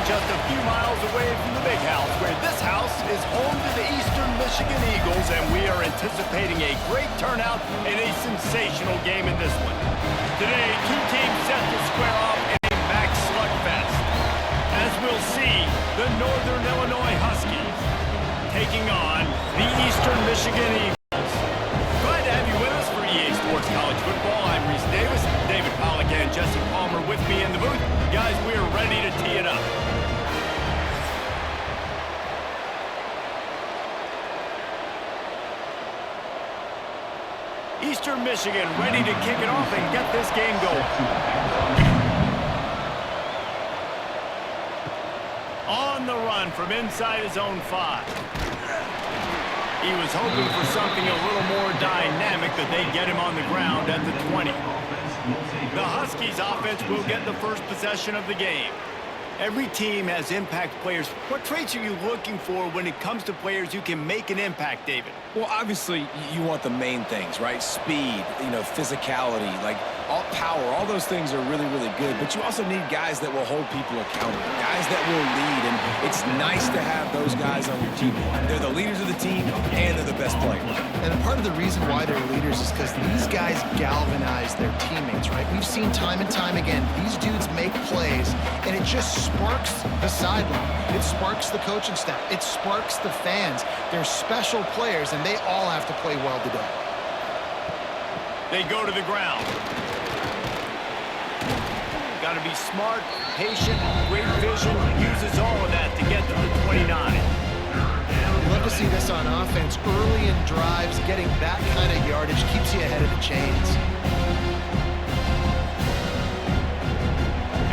just a few miles away from the big house, where this house is home to the Eastern Michigan Eagles, and we are anticipating a great turnout and a sensational game in this one. Today, two teams set to square off in a max slugfest. As we'll see, the Northern Illinois Huskies taking on the Eastern Michigan Eagles. Glad to have you with us for EA Sports College Football. I'm Reese Davis, David Pollack, and Jesse Palmer with me in the booth. Guys, we are ready to tee it up. Eastern Michigan ready to kick it off and get this game going. On the run from inside his own 5. He was hoping for something a little more dynamic, that they get him on the ground at the 20. The Huskies offense will get the first possession of the game. Every team has impact players. What traits are you looking for when it comes to players who can make an impact, David? Well, obviously, you want the main things, right? Speed, physicality, like all power, all those things are really, really good. But you also need guys that will hold people accountable, guys that will lead. And it's nice to have those guys on your team. They're the leaders of the team, and they're the best players. And a part of the reason why they're leaders is because these guys galvanize their teammates, right? We've seen time and time again, these dudes make plays, and it just sparks the sideline. It sparks the coaching staff. It sparks the fans. They're special players, and they all have to play well today. They go to the ground. Got to be smart, patient, great vision, uses all of that to get to the 29. You love to see this on offense. Early in drives, getting that kind of yardage keeps you ahead of the chains.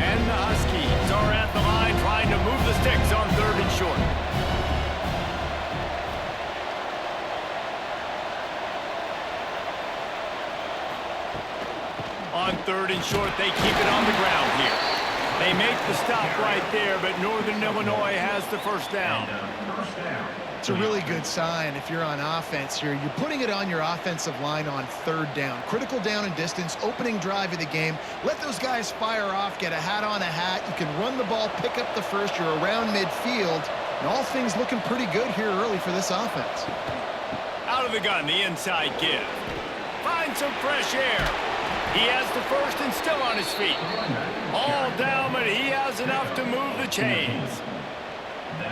And the Huskies are at the line trying to move the sticks on 3rd and short. On 3rd and short, they keep it on the ground here. They make the stop right there, but Northern Illinois has the first down. It's a really good sign if you're on offense here. You're putting it on your offensive line on 3rd down. Critical down and distance, opening drive of the game. Let those guys fire off, get a hat on a hat. You can run the ball, pick up the first. You're around midfield. And all things looking pretty good here early for this offense. Out of the gun, the inside give. Find some fresh air. He has the first and still on his feet. All down, but he has enough to move the chains.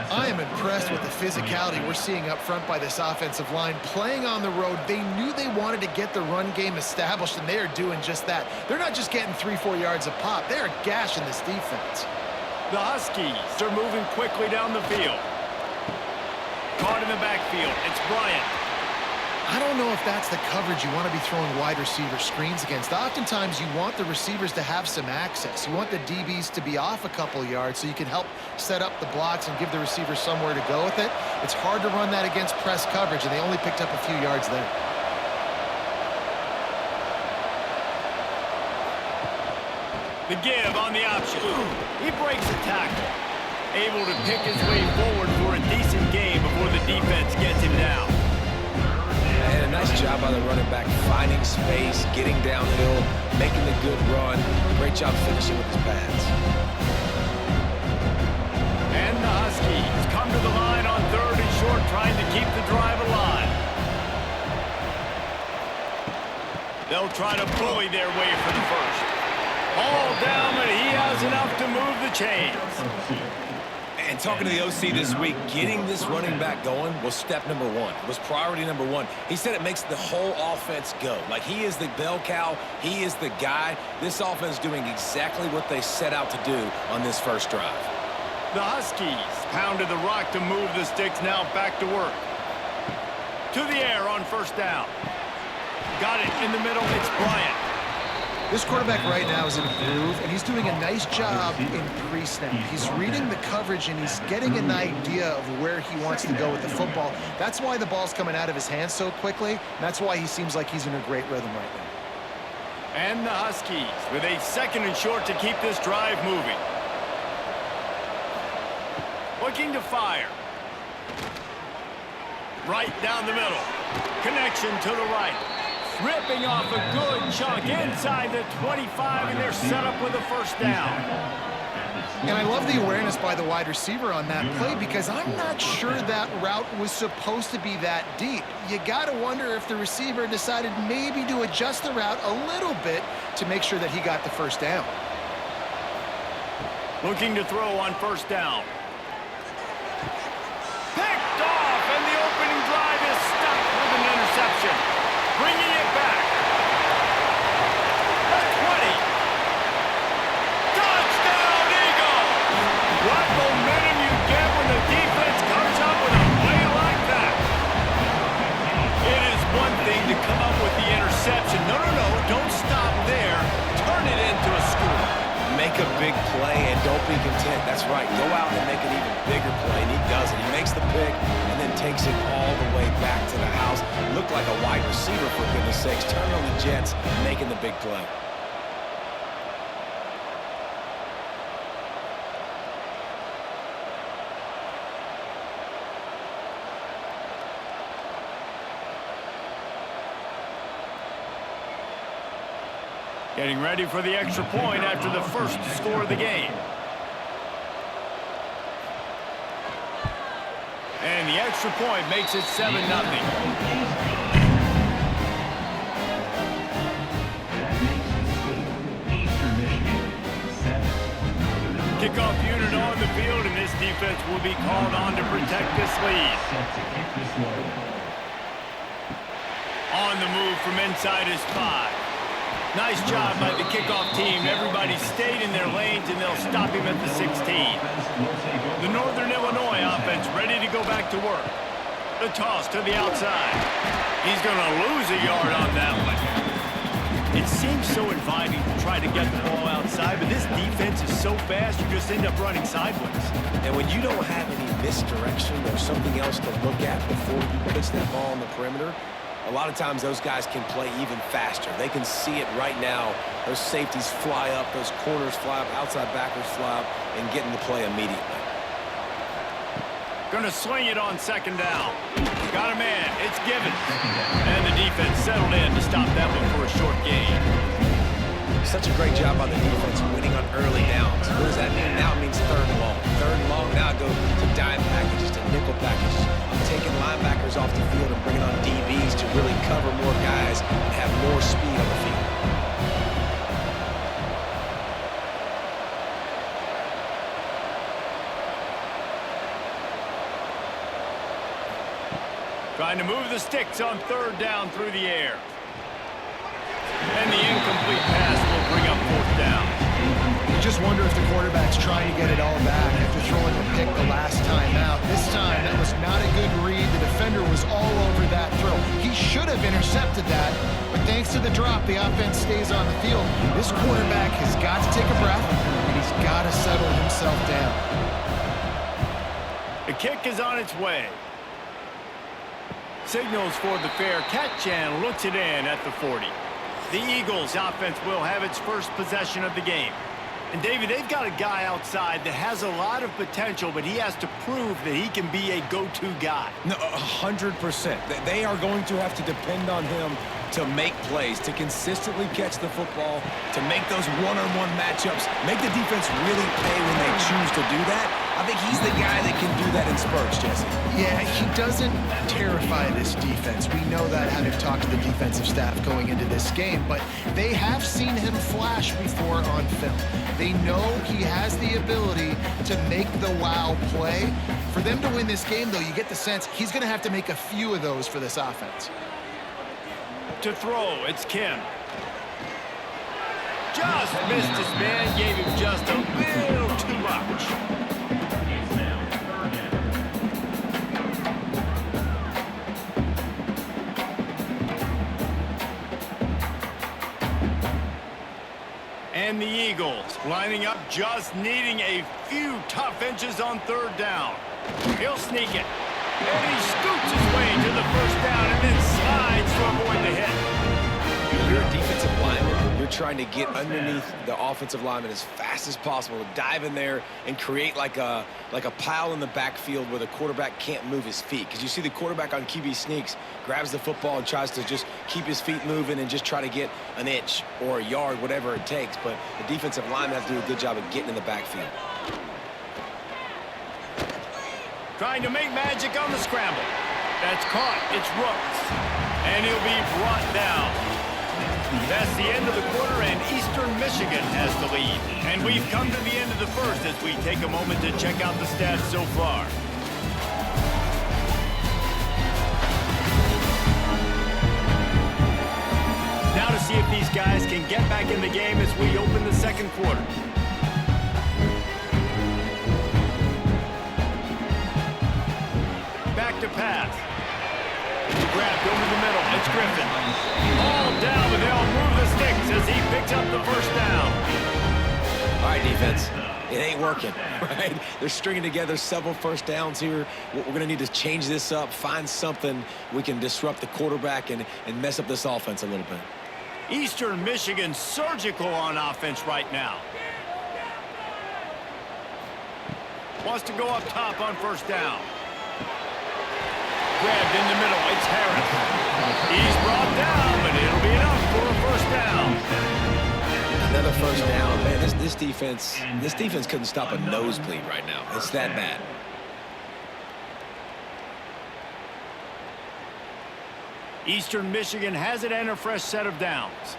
I am impressed with the physicality we're seeing up front by this offensive line. Playing on the road, they knew they wanted to get the run game established, and they are doing just that. They're not just getting 3-4 yards a pop. They are gashing this defense. The Huskies are moving quickly down the field. Caught in the backfield. It's Bryant. I don't know if that's the coverage you want to be throwing wide receiver screens against. Oftentimes, you want the receivers to have some access. You want the DBs to be off a couple yards so you can help set up the blocks and give the receiver somewhere to go with it. It's hard to run that against press coverage, and they only picked up a few yards there. The give on the option. He breaks the tackle. Able to pick his way forward for a decent game before the defense gets him down. And a nice job by the running back, finding space, getting downhill, making the good run. Great job finishing with his pads. And the Huskies come to the line on 3rd and short, trying to keep the drive alive. They'll try to bully their way for the first. All down, but he has enough to move the chains. And talking to the OC this week, getting this running back going was step number 1. Was priority number 1. He said it makes the whole offense go. Like, he is the bell cow. He is the guy. This offense doing exactly what they set out to do on this first drive. The Huskies pounded the rock to move the sticks, now back to work. To the air on 1st down. Got it in the middle. It's Bryant. This quarterback right now is in a groove, and he's doing a nice job in pre-snap. He's reading the coverage, and he's getting an idea of where he wants to go with the football. That's why the ball's coming out of his hands so quickly, and that's why he seems like he's in a great rhythm right now. And the Huskies with a 2nd and short to keep this drive moving. Looking to fire. Right down the middle. Connection to the right. Ripping off a good chunk inside the 25, and they're set up with a 1st down. And I love the awareness by the wide receiver on that play because I'm not sure that route was supposed to be that deep. You got to wonder if the receiver decided maybe to adjust the route a little bit to make sure that he got the first down. Looking to throw on first down. Picked off, and the opening drive is stopped with an interception. Bringing it back. 20. Touchdown, Eagles! What momentum you get when the defense comes up with a play like that. It is one thing to come up with the interception. No, don't stop there. Turn it into a score. Make a big play and don't be content. That's right. Go out and make an even bigger play, and he does it. He makes the pick and then takes it all the way back to the house. Looked like a wide receiver, for goodness sakes. Turn on the Jets, making the big play. Getting ready for the extra point after the first score of the game. And the extra point makes it 7-0. Kickoff unit on the field, and this defense will be called on to protect this lead. On the move from inside his 5. Nice job by the kickoff team. Everybody stayed in their lanes, and they'll stop him at the 16. The Northern Illinois offense ready to go back to work. The toss to the outside. He's going to lose a yard on that one. It seems so inviting to try to get the ball outside, but this defense is so fast, you just end up running sideways. And when you don't have any misdirection or something else to look at before you pitch that ball on the perimeter, a lot of times those guys can play even faster. They can see it right now. Those safeties fly up, those corners fly up, outside backers fly up, and get in the play immediately. Going to swing it on second down. Got a man. It's given. And the defense settled in to stop that one for a short gain. Such a great job by the defense winning on early downs. What does that mean? Now it means third and long. Third and long, now go to dime packages, to nickel packages. Taking linebackers off the field and bringing on DBs to really cover more guys and have more speed on the field. Trying to move the sticks on third down through the air. And the incomplete pass will bring up fourth down. You just wonder if the quarterback's trying to get it all back after throwing the pick the last time out. This time, that was not a good read. The defender was all over that throw. He should have intercepted that, but thanks to the drop, the offense stays on the field. This quarterback has got to take a breath, and he's got to settle himself down. The kick is on its way. Signals for the fair catch and looks it in at the 40. The Eagles offense will have its first possession of the game. And, David, they've got a guy outside that has a lot of potential, but he has to prove that he can be a go-to guy. No, 100%. They are going to have to depend on him to make plays, to consistently catch the football, to make those one-on-one matchups, make the defense really pay when they choose to do that. I think he's the guy that can do that in spurts, Jesse. Yeah, he doesn't terrify this defense. We know that having talked to the defensive staff going into this game, but they have seen him flash before on film. They know he has the ability to make the wow play. For them to win this game, though, you get the sense he's going to have to make a few of those for this offense. To throw, it's Kim. Just missed his man, gave him just a little too much. And the Eagles lining up, just needing a few tough inches on third down. He'll sneak it. And he scoots his way to the first down and then slides to avoid the hit. You're a defensive lineman. You're trying to get underneath the offensive lineman as fast as possible, to dive in there and create like a pile in the backfield where the quarterback can't move his feet. Because you see the quarterback on QB sneaks, grabs the football and tries to just keep his feet moving and just try to get an inch or a yard, whatever it takes. But the defensive lineman has to do a good job of getting in the backfield. Trying to make magic on the scramble. That's caught. It's Rooks. And he'll be brought down. That's the end of the quarter, and Eastern Michigan has the lead. And we've come to the end of the first as we take a moment to check out the stats so far. Now to see if these guys can get back in the game as we open the second quarter. Back to pass. Grabbed over the middle. It's Griffin. All down, but they'll move the sticks as he picks up the first down. All right, defense. It ain't working, right? They're stringing together several first downs here. We're going to need to change this up, find something we can disrupt the quarterback and mess up this offense a little bit. Eastern Michigan surgical on offense right now. Wants to go up top on first down. Grabbed in the middle. It's Harris. He's brought down, but it'll be enough for a first down. Another first down. Man, this defense couldn't stop a nosebleed right now. It's that bad. Eastern Michigan has it and a fresh set of downs.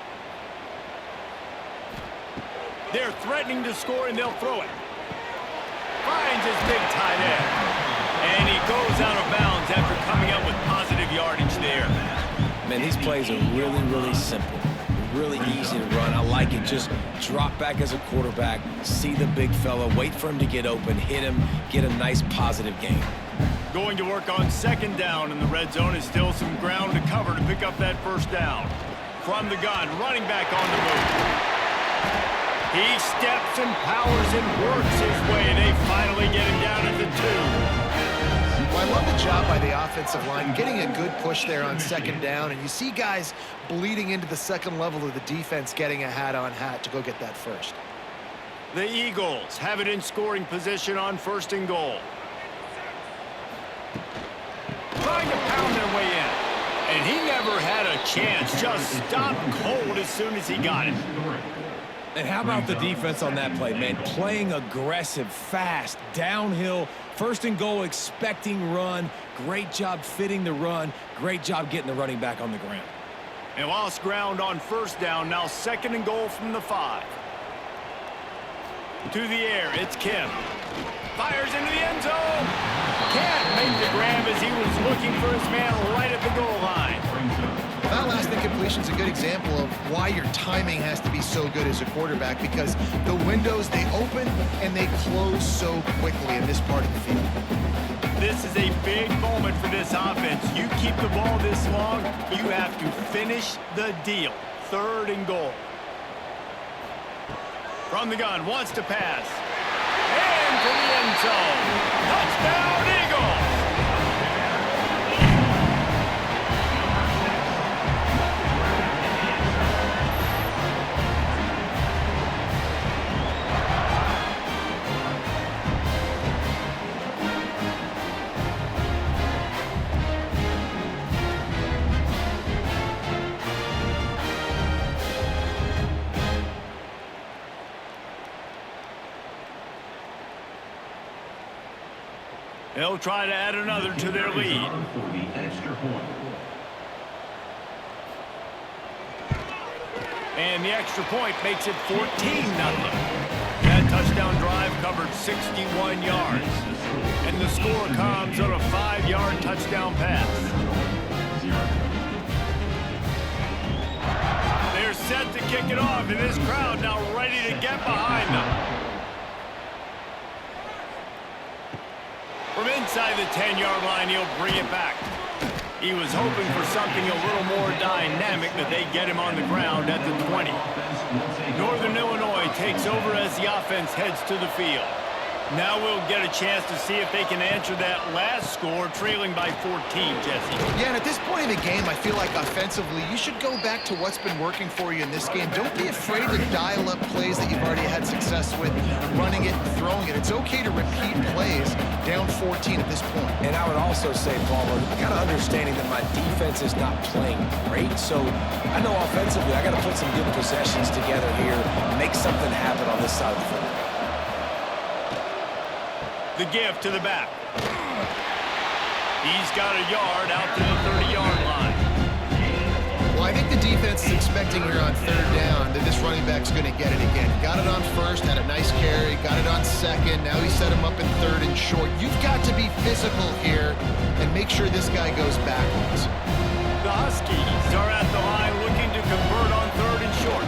They're threatening to score, and they'll throw it. Finds his big tight end. And he goes out of bounds after coming up with positive yardage there. Man, these plays are really, really simple. Really easy to run. I like it. Just drop back as a quarterback, see the big fella, wait for him to get open, hit him, get a nice positive gain. Going to work on second down in the red zone. Is still some ground to cover to pick up that first down. From the gun, running back on the move. He steps and powers and works his way. They finally get him down at the 2. Well, I love the job by the offensive line, getting a good push there on second down, and you see guys bleeding into the second level of the defense getting a hat-on-hat to go get that first. The Eagles have it in scoring position on first and goal. Trying to pound their way in. And he never had a chance. Just stopped cold as soon as he got it. And how about the defense on that play, man? Playing aggressive, fast, downhill, first and goal, expecting run. Great job fitting the run. Great job getting the running back on the ground. And lost ground on first down. Now second and goal from the 5. To the air, it's Kim. Fires into the end zone. Can't make the grab as he was looking for his man right at the goal line. That last incompletion is a good example of why your timing has to be so good as a quarterback, because the windows, they open and they close so quickly in this part of the field. This is a big moment for this offense. You keep the ball this long, you have to finish the deal. Third and goal. From the gun, wants to pass. And to the end zone. Touchdown, Eagles! They'll try to add another to their lead. And the extra point makes it 14-0. That touchdown drive covered 61 yards. And the score comes on a 5-yard touchdown pass. They're set to kick it off, and this crowd now ready to get behind them. From inside the 10-yard line, he'll bring it back. He was hoping for something a little more dynamic, but they get him on the ground at the 20. Northern Illinois takes over as the offense heads to the field. Now we'll get a chance to see if they can answer that last score, trailing by 14, Jesse. Yeah, and at this point in the game, I feel like offensively, you should go back to what's been working for you in this game. Don't be afraid to dial up plays that you've already had success with, running it and throwing it. It's okay to repeat plays down 14 at this point. And I would also say, Palmer, kind of understanding that my defense is not playing great, so I know offensively I got to put some good possessions together here, make something happen on this side of the field. The give to the back. He's got a yard out to the 30-yard line. Well, I think the defense is expecting here on third down that this running back's going to get it again. He got it on first, had a nice carry, got it on second. Now he set him up in third and short. You've got to be physical here and make sure this guy goes backwards. The Huskies are at the line looking to convert on third and short.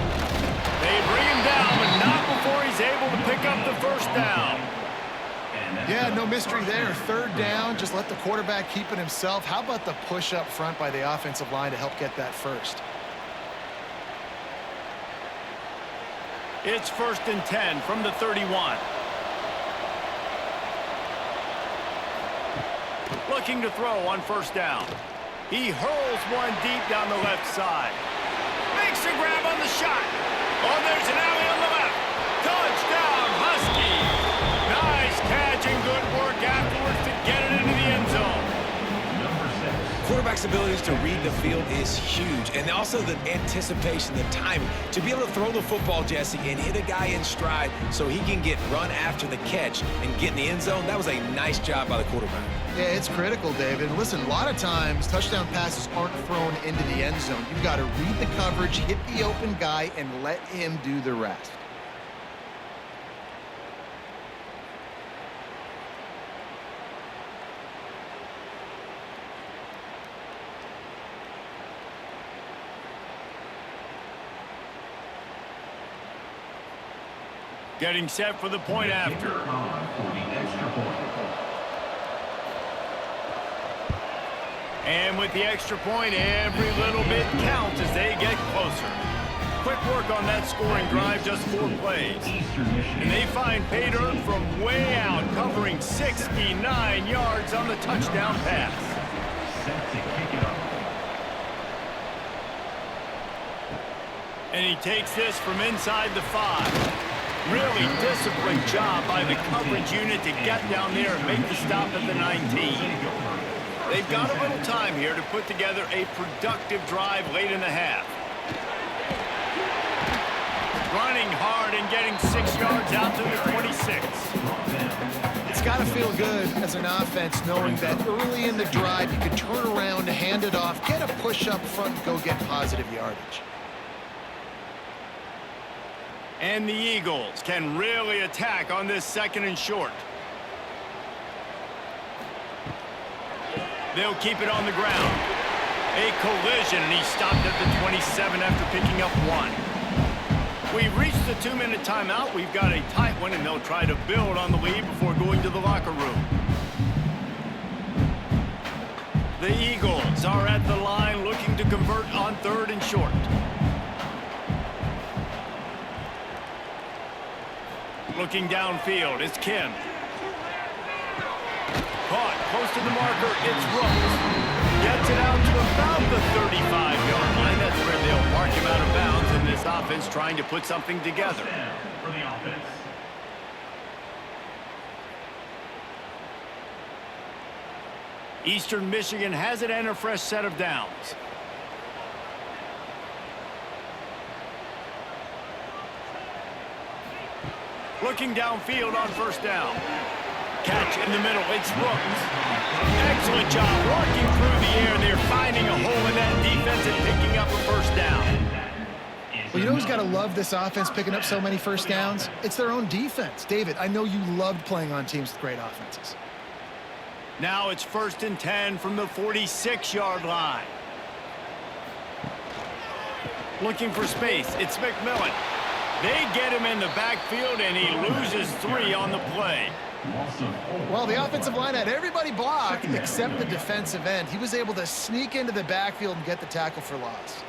They bring him down, but not before he's able to pick up the first down. Yeah, no mystery there. Third down, just let the quarterback keep it himself. How about the push up front by the offensive line to help get that first? It's 1st and 10 from the 31. Looking to throw on first down. He hurls one deep down the left side. Makes a grab on the shot. Oh, there's an alley on the left. Touchdown, Huskies. Nice catch and good work afterwards to get it into the end zone. Quarterback's abilities to read the field is huge, and also the anticipation, the timing. To be able to throw the football, Jesse, and hit a guy in stride so he can get run after the catch and get in the end zone, that was a nice job by the quarterback. Yeah, it's critical, David. Listen, a lot of times touchdown passes aren't thrown into the end zone. You've got to read the coverage, hit the open guy, and let him do the rest. Getting set for the point after. And with the extra point, every little bit counts as they get closer. Quick work on that scoring drive, just 4 plays. And they find pay dirt from way out, covering 69 yards on the touchdown pass. And he takes this from inside the 5. Really disciplined job by the coverage unit to get down there and make the stop at the 19. They've got a little time here to put together a productive drive late in the half. Running hard and getting 6 yards out to the 26. It's got to feel good as an offense knowing that early in the drive you can turn around, hand it off, get a push up front, and go get positive yardage. And the Eagles can really attack on this 2nd and short. They'll keep it on the ground. A collision, and he stopped at the 27 after picking up 1. We've reached the 2-minute timeout. We've got a tight one, and they'll try to build on the lead before going to the locker room. The Eagles are at the line looking to convert on 3rd and short. Looking downfield, it's Kim. Caught close to the marker, it's Rooks. Gets it out to about the 35-yard line. That's where they'll mark him out of bounds, and this offense trying to put something together. For the offense. Eastern Michigan has it and a fresh set of downs. Looking downfield on first down. Catch in the middle, it's Rooks. Excellent job working through the air. They're finding a hole in that defense and picking up a first down. Well, you know who's got to love this offense picking up so many first downs? It's their own defense. David, I know you loved playing on teams with great offenses. Now it's 1st and 10 from the 46-yard line. Looking for space, it's McMillan. They get him in the backfield, and he loses 3 on the play. Well, the offensive line had everybody blocked except the defensive end. He was able to sneak into the backfield and get the tackle for loss.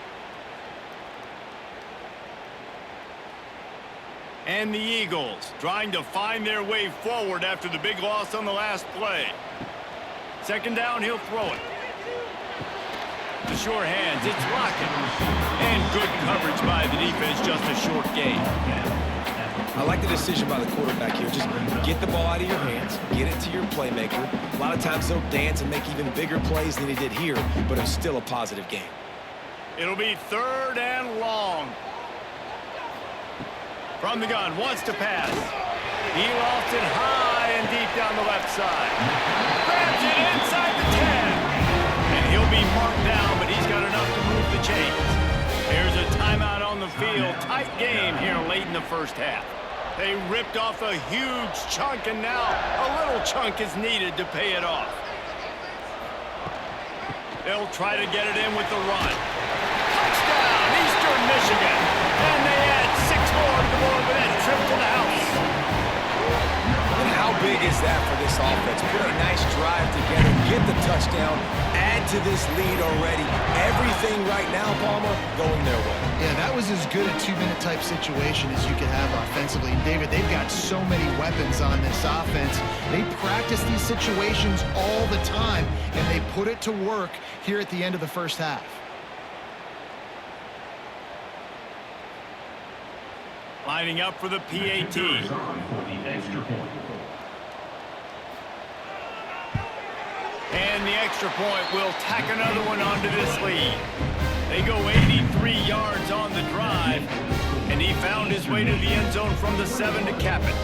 And the Eagles trying to find their way forward after the big loss on the last play. 2nd down, he'll throw it. The sure hands, it's Lockett. And good coverage by the defense, just a short gain. I like the decision by the quarterback here. Just get the ball out of your hands, get it to your playmaker. A lot of times they'll dance and make even bigger plays than he did here, but it's still a positive game. It'll be 3rd and long. From the gun, wants to pass. He lofts it high and deep down the left side. Grabs it inside the 10. field. Tight game here late in the first half. They ripped off a huge chunk, and now a little chunk is needed to pay it off. They'll try to get it in with the run. Touchdown, Eastern Michigan. And they add 6 more to the board with that trip to the house. And how big is that for this offense? Put a nice drive together, get the touchdown, add to this lead already. Everything right now, Palmer, going their way. Yeah, that was as good a 2-minute type situation as you could have offensively. David, they've got so many weapons on this offense. They practice these situations all the time, and they put it to work here at the end of the first half. Lining up for the PAT. And the extra point will tack another one onto this lead. They go 83 yards on the drive, and he found his way to the end zone from the 7 to cap it.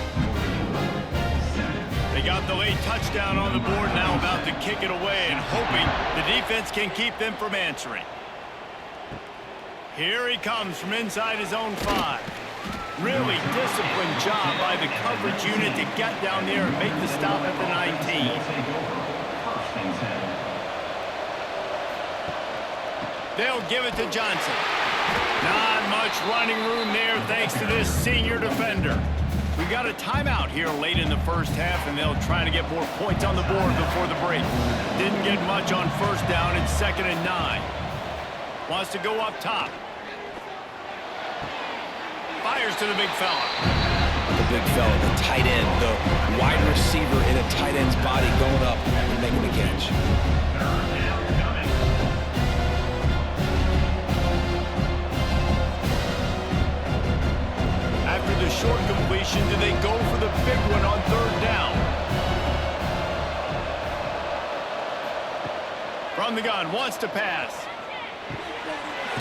They got the late touchdown on the board, now about to kick it away and hoping the defense can keep them from answering. Here he comes from inside his own 5. Really disciplined job by the coverage unit to get down there and make the stop at the 19. They'll give it to Johnson. Not much running room there thanks to this senior defender. We got a timeout here late in the first half, and they'll try to get more points on the board before the break. Didn't get much on first down. It's 2nd and 9. Wants to go up top. Fires to the big fella. The big fella, the tight end, the wide receiver in a tight end's body going up and making the catch. After the short completion, do they go for the big one on 3rd down? From the gun, wants to pass.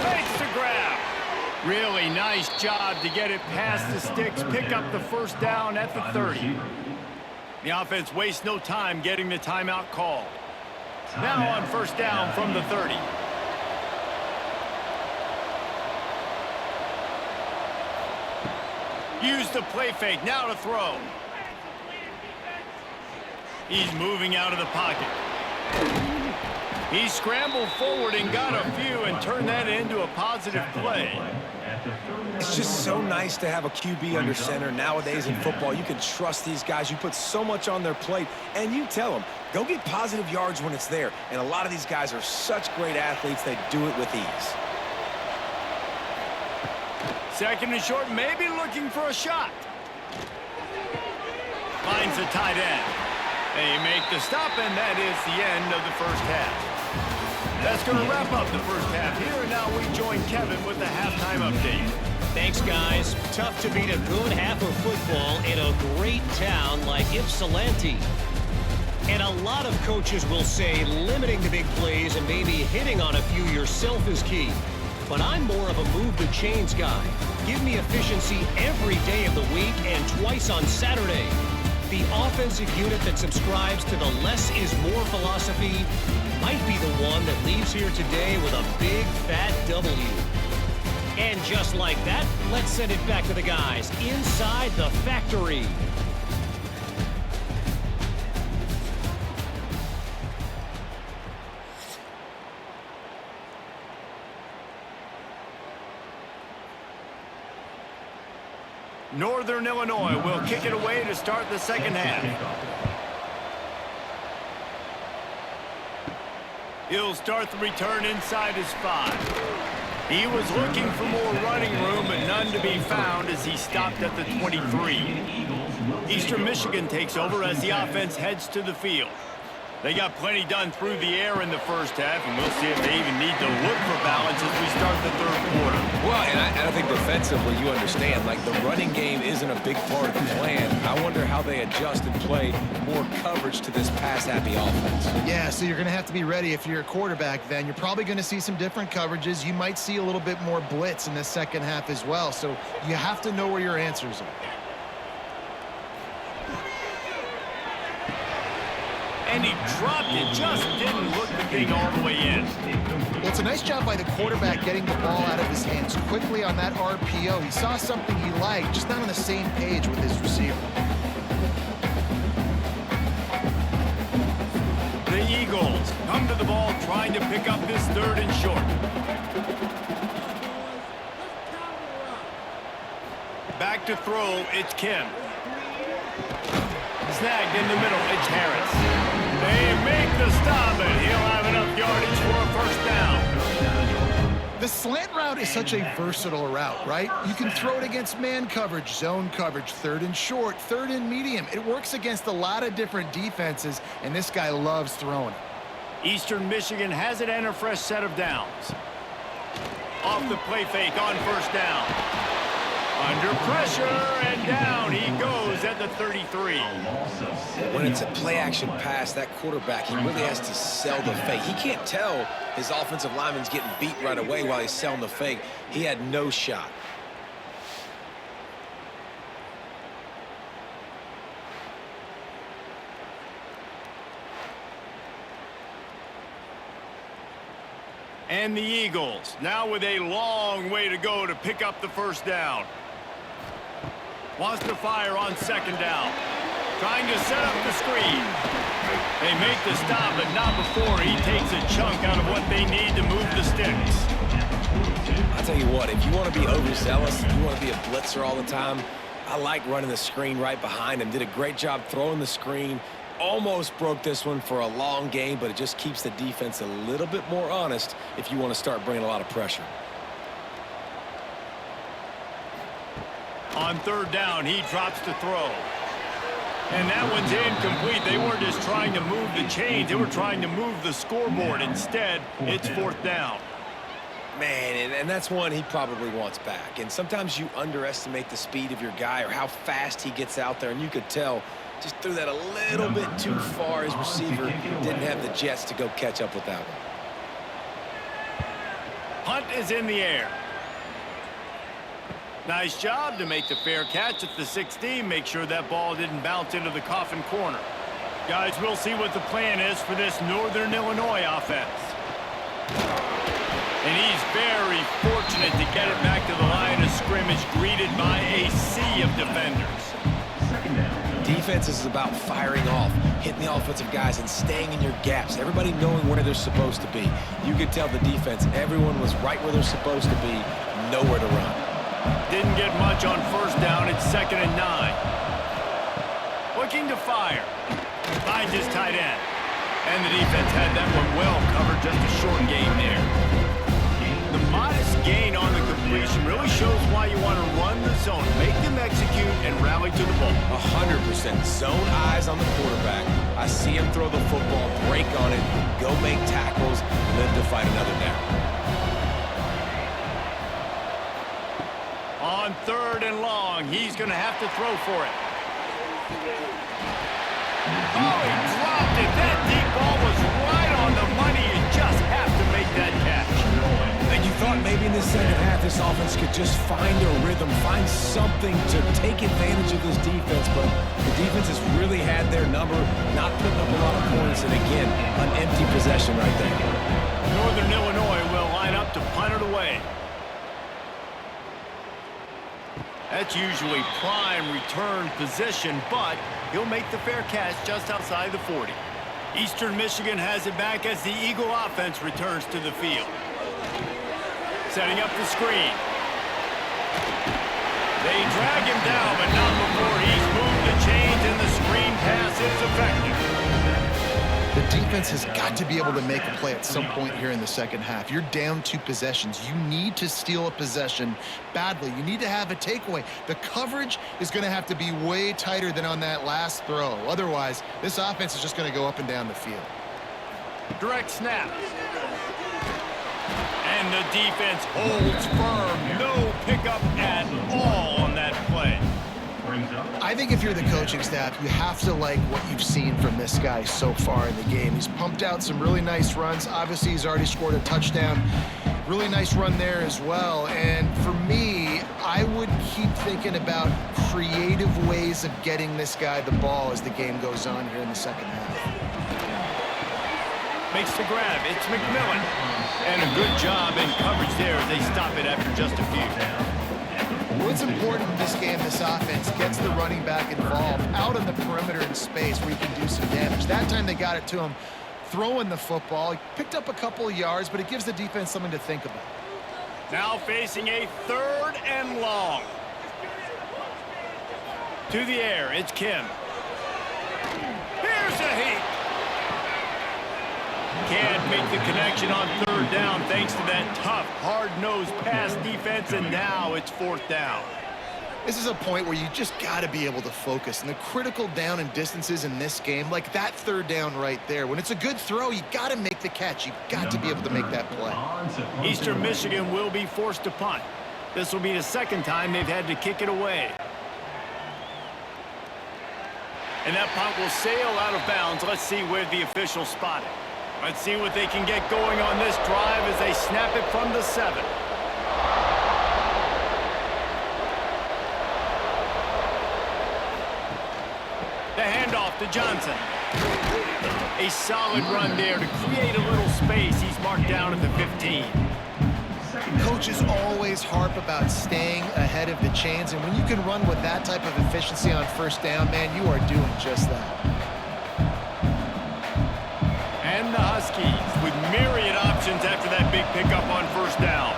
Fakes the grab. Really nice job to get it past the sticks, pick up the first down at the 30. The offense wastes no time getting the timeout called. Now on first down from the 30. Use the play fake, now to throw. He's moving out of the pocket. He scrambled forward and got a few and turned that into a positive play. It's just so nice to have a QB under center nowadays in football. You can trust these guys. You put so much on their plate, and you tell them, go get positive yards when it's there. And a lot of these guys are such great athletes, they do it with ease. 2nd and short, maybe looking for a shot. Finds the tight end. They make the stop, and that is the end of the first half. That's going to wrap up the first half here, and now we join Kevin with the halftime update. Thanks, guys. Tough to beat a good half of football in a great town like Ypsilanti. And a lot of coaches will say limiting the big plays and maybe hitting on a few yourself is key. But I'm more of a move the chains guy. Give me efficiency every day of the week and twice on Saturday. The offensive unit that subscribes to the less is more philosophy might be the one that leaves here today with a big fat W. And just like that, let's send it back to the guys inside the factory. Northern Illinois will kick it away to start the second half. He'll start the return inside his 5. He was looking for more running room, but none to be found as he stopped at the 23. Eastern Michigan takes over as the offense heads to the field. They got plenty done through the air in the first half, and we'll see if they even need to look for balance as we start the 3rd quarter. Well, and I think defensively, you understand, like the running game isn't a big part of the plan. I wonder how they adjust and play more coverage to this pass-happy offense. Yeah, so you're going to have to be ready if you're a quarterback then. You're probably going to see some different coverages. You might see a little bit more blitz in the second half as well, so you have to know where your answers are. And he dropped it, just didn't look the thing all the way in. Well, it's a nice job by the quarterback getting the ball out of his hands quickly on that RPO. He saw something he liked, just not on the same page with his receiver. The Eagles come to the ball trying to pick up this 3rd and short. Back to throw, it's Kim. Snagged in the middle, it's Harris. They make the stop, and he'll have enough yardage for a 1st down. The slant route is such a versatile route, right? You can throw it against man coverage, zone coverage, 3rd and short, 3rd and medium. It works against a lot of different defenses, and this guy loves throwing it. Eastern Michigan has it and a fresh set of downs. Off the play fake on 1st down. Under pressure, and down he goes at the 33. When it's a play-action pass, that quarterback, he really has to sell the fake. He can't tell his offensive lineman's getting beat right away while he's selling the fake. He had no shot. And the Eagles, now with a long way to go to pick up the 1st down. Wants to fire on 2nd down. Trying to set up the screen. They make the stop, but not before he takes a chunk out of what they need to move the sticks. I'll tell you what, if you want to be overzealous, if you want to be a blitzer all the time, I like running the screen right behind him. Did a great job throwing the screen. Almost broke this one for a long game, but it just keeps the defense a little bit more honest if you want to start bringing a lot of pressure. On 3rd down, he drops to throw. And that one's incomplete. They weren't just trying to move the chains. They were trying to move the scoreboard. Instead, it's 4th down. Man, and that's one he probably wants back. And sometimes you underestimate the speed of your guy or how fast he gets out there, and you could tell just threw that a little bit too far. His receiver didn't have the jets to go catch up with that one. Punt is in the air. Nice job to make the fair catch at the 16. Make sure that ball didn't bounce into the coffin corner. Guys, we'll see what the plan is for this Northern Illinois offense. And he's very fortunate to get it back to the line of scrimmage, greeted by a sea of defenders. Defense is about firing off, hitting the offensive guys, and staying in your gaps. Everybody knowing where they're supposed to be. You could tell the defense, everyone was right where they're supposed to be, nowhere to run. Didn't get much on 1st down. It's 2nd and 9. Looking to fire. Finds his tight end. And the defense had that one well covered. Just a short game there. The modest gain on the completion really shows why you want to run the zone, make them execute, and rally to the ball. 100% zone eyes on the quarterback. I see him throw the football, break on it, go make tackles, live to fight another down. On 3rd and long, he's going to have to throw for it. Oh, he dropped it. That deep ball was right on the money. You just have to make that catch. And you thought maybe in the 2nd half this offense could just find a rhythm, find something to take advantage of this defense, but the defense has really had their number, not putting up a lot of points, and again, an empty possession right there. Northern Illinois will line up to punt it away. That's usually prime return position, but he'll make the fair catch just outside the 40. Eastern Michigan has it back as the Eagle offense returns to the field. Setting up the screen. They drag him down, but not before he's moved the chains, and the screen pass is effective. The defense has got to be able to make a play at some point here in the 2nd half. You're down 2 possessions. You need to steal a possession badly. You need to have a takeaway. The coverage is going to have to be way tighter than on that last throw. Otherwise, this offense is just going to go up and down the field. Direct snap. And the defense holds firm. No pickup at all on that play. I think if you're the coaching staff, you have to like what you've seen from this guy so far in the game. He's pumped out some really nice runs. Obviously, he's already scored a touchdown. Really nice run there as well. And for me, I would keep thinking about creative ways of getting this guy the ball as the game goes on here in the 2nd half. Makes the grab. It's McMillan. And a good job in coverage there as they stop it after just a few. What's important in this game, this offense gets the running back involved out on the perimeter in space where he can do some damage. That time they got it to him throwing the football. He picked up a couple of yards, but it gives the defense something to think about. Now facing a 3rd and long. To the air, it's Kim. Here's a heat. Can't make the connection on 3rd down thanks to that tough, hard-nosed pass defense, and now it's 4th down. This is a point where you just got to be able to focus. And the critical down and distances in this game, like that 3rd down right there, when it's a good throw, you got to make the catch. You've got to be able to make that play. Eastern Michigan will be forced to punt. This will be the 2nd time they've had to kick it away. And that punt will sail out of bounds. Let's see where the officials spot it. Let's see what they can get going on this drive as they snap it from the 7. The handoff to Johnson. A solid run there to create a little space. He's marked down at the 15. Coaches always harp about staying ahead of the chains, and when you can run with that type of efficiency on 1st down, man, you are doing just that. And the Huskies with myriad options after that big pickup on 1st down.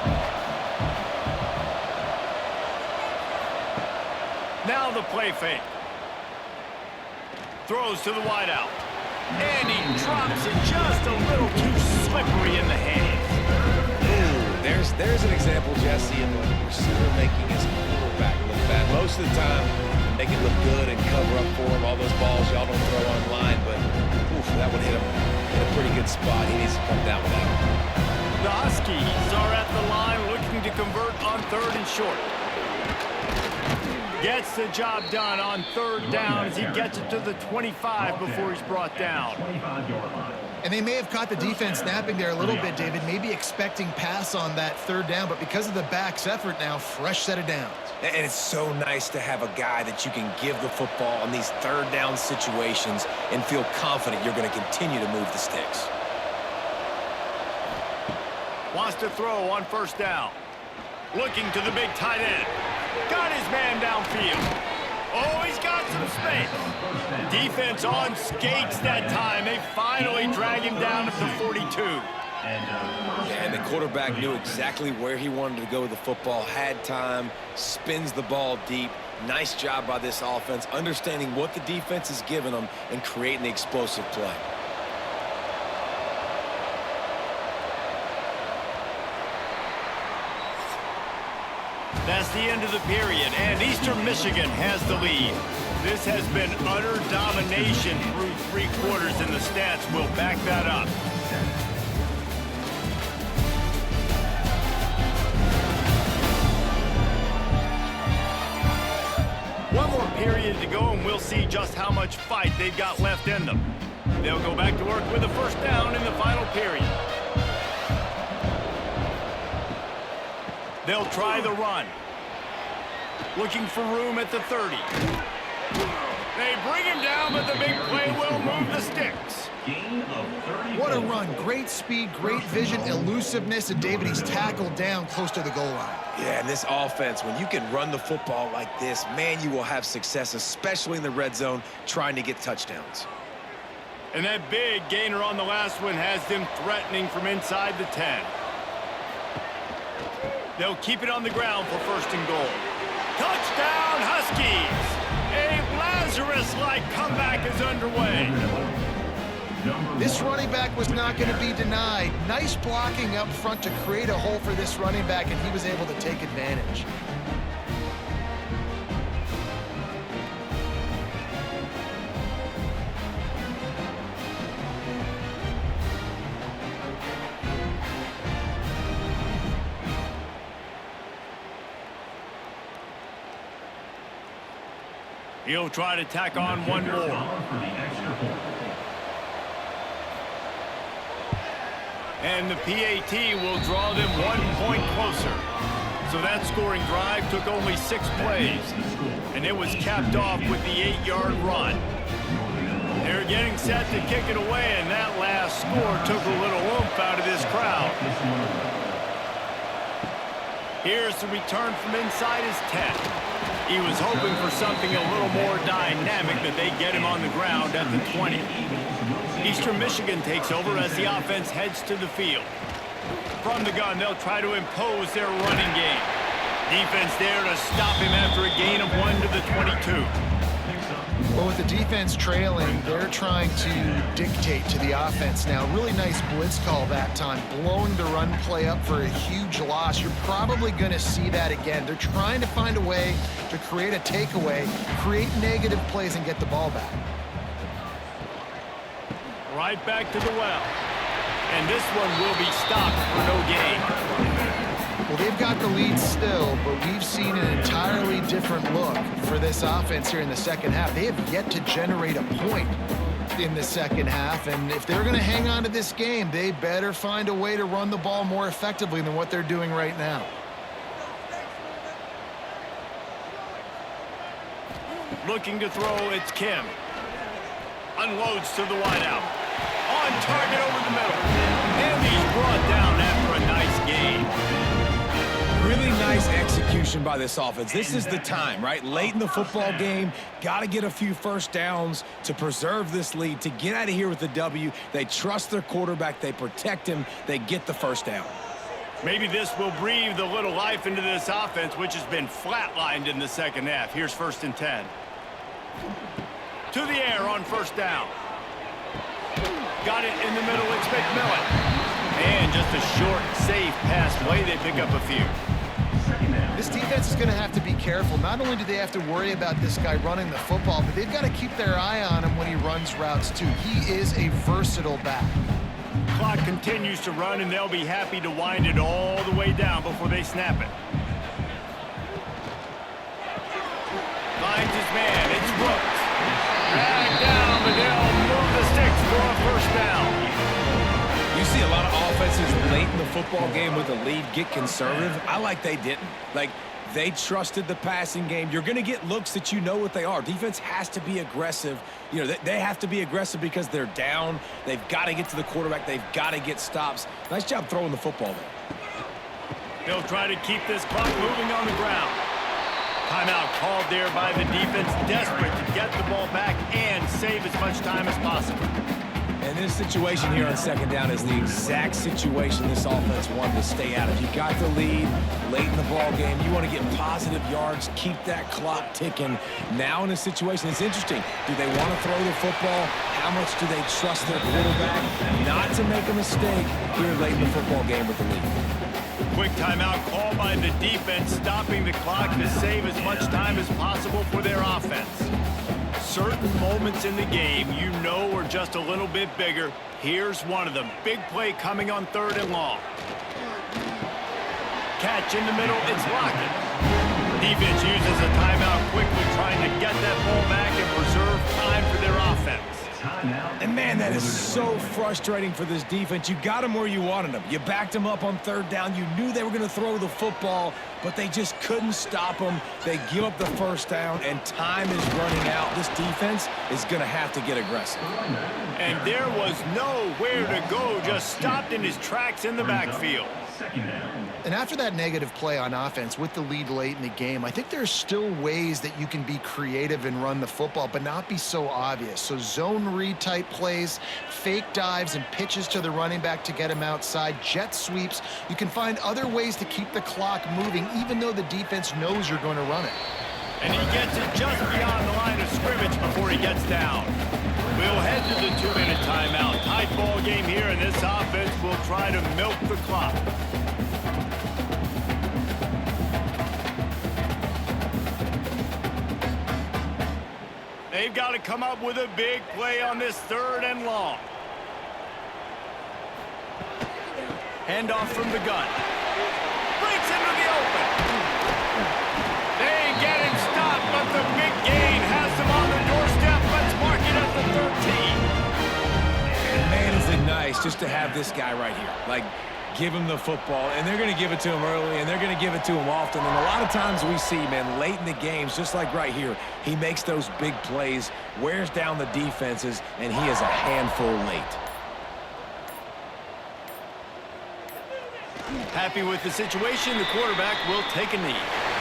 Now the play fake. Throws to the wideout. And he drops it just a little too slippery in the hands. There's an example, Jesse, of a receiver making his quarterback look bad. Most of the time, they can look good and cover up for him. All those balls y'all don't throw online, but oof, that one hit him in a pretty good spot. He needs to come down with that one. The Huskies are at the line looking to convert on 3rd and short. Gets the job done on 3rd down as he gets it to the 25 before he's brought down. And they may have caught the defense snapping there a little bit, David, maybe expecting pass on that 3rd down, but because of the back's effort now, fresh set of downs. And it's so nice to have a guy that you can give the football on these 3rd down situations and feel confident you're going to continue to move the sticks. Wants to throw on 1st down. Looking to the big tight end. Got his man downfield. Oh, he's got some space. Defense on skates that time. They finally drag him down at the 42. Yeah, and the quarterback knew exactly where he wanted to go with the football, had time, spins the ball deep. Nice job by this offense, understanding what the defense is giving them and creating the explosive play. That's the end of the period, and Eastern Michigan has the lead. This has been utter domination through 3 quarters, and the stats will back that up. One more period to go, and we'll see just how much fight they've got left in them. They'll go back to work with a 1st down in the final period. They'll try the run. Looking for room at the 30. They bring him down, but the big play will move the sticks. What a run. Great speed, great vision, elusiveness, and David, he's tackled down close to the goal line. Yeah, and this offense, when you can run the football like this, man, you will have success, especially in the red zone, trying to get touchdowns. And that big gainer on the last one has them threatening from inside the 10. They'll keep it on the ground for 1st and goal. Touchdown, Huskies! A Lazarus-like comeback is underway. This running back was not going to be denied. Nice blocking up front to create a hole for this running back, and he was able to take advantage. He'll try to tack on one more. And the PAT will draw them 1 point closer. So that scoring drive took only 6 plays. And it was capped off with the 8-yard run. They're getting set to kick it away, and that last score took a little oomph out of this crowd. Here's the return from inside his 10. He was hoping for something a little more dynamic, but they get him on the ground at the 20. Eastern Michigan takes over as the offense heads to the field. From the gun, they'll try to impose their running game. Defense there to stop him after a gain of 1 to the 22. Well, with the defense trailing, they're trying to dictate to the offense now. Really nice blitz call that time, blowing the run play up for a huge loss. You're probably going to see that again. They're trying to find a way to create a takeaway, create negative plays, and get the ball back. Right back to the well. And this one will be stopped for no gain. Well, they've got the lead still, but we've seen an entirely different look for this offense here in the second half. They have yet to generate a point in the second half, and if they're going to hang on to this game, they better find a way to run the ball more effectively than what they're doing right now. Looking to throw, it's Kim. Unloads to the wideout. On target over the middle. And he's brought down after a nice gain. Really nice execution by this offense. This is the time, right? Late in the football game, got to get a few first downs to preserve this lead, to get out of here with the W. They trust their quarterback. They protect him. They get the first down. Maybe this will breathe a little life into this offense, which has been flatlined in the second half. Here's 1st and 10. To the air on first down. Got it in the middle. It's McMillan. And just a short, safe pass play. They pick up a few. This defense is going to have to be careful. Not only do they have to worry about this guy running the football, but they've got to keep their eye on him when he runs routes too. He is a versatile back. Clock continues to run, and they'll be happy to wind it all the way down before they snap it. Finds his man. It's Brooks. Dragged down, but they'll move the sticks for a first down. You see a lot of offenses late in the football game with the lead get conservative. I like they didn't. Like, they trusted the passing game. You're going to get looks that you know what they are. Defense has to be aggressive. You know, they have to be aggressive because they're down. They've got to get to the quarterback. They've got to get stops. Nice job throwing the football there. They'll try to keep this clock moving on the ground. Timeout called there by the defense, desperate to get the ball back and save as much time as possible. And this situation here on second down is the exact situation this offense wanted to stay out of. You got the lead late in the ball game. You want to get positive yards, keep that clock ticking. Now in a situation, it's interesting. Do they want to throw the football? How much do they trust their quarterback not to make a mistake here late in the football game with the lead? Quick timeout called by the defense, stopping the clock to save as much time as possible for their offense. Certain moments in the game you know are just a little bit bigger. Here's one of them. Big play coming on 3rd and long. Catch in the middle, it's Lockett. Defense uses a timeout quickly, trying to get that ball back and preserve time for their offense. And man, that is so frustrating for this defense. You got them where you wanted them. You backed them up on 3rd down. You knew they were going to throw the football, but they just couldn't stop them. They give up the first down, and time is running out. This defense is going to have to get aggressive. And there was nowhere to go, just stopped in his tracks in the backfield. And after that negative play on offense with the lead late in the game, I think there's still ways that you can be creative and run the football, but not be so obvious. So zone read type plays, fake dives and pitches to the running back to get him outside, jet sweeps. You can find other ways to keep the clock moving, even though the defense knows you're going to run it. And he gets it just beyond the line of scrimmage before he gets down. We'll head to the 2-minute timeout. Tight ball game here, and this offense will try to milk the clock. They've got to come up with a big play on this 3rd and long. Handoff from the gun. Breaks into the open. They get him stopped, but the big gain has him on the doorstep. Let's mark it at the 13. And man, is it nice just to have this guy right here. Like, give him the football, and they're going to give it to him early, and they're going to give it to him often. And a lot of times we see, man, late in the games, just like right here, he makes those big plays, wears down the defenses, and he is a handful late. Happy with the situation, the quarterback will take a knee.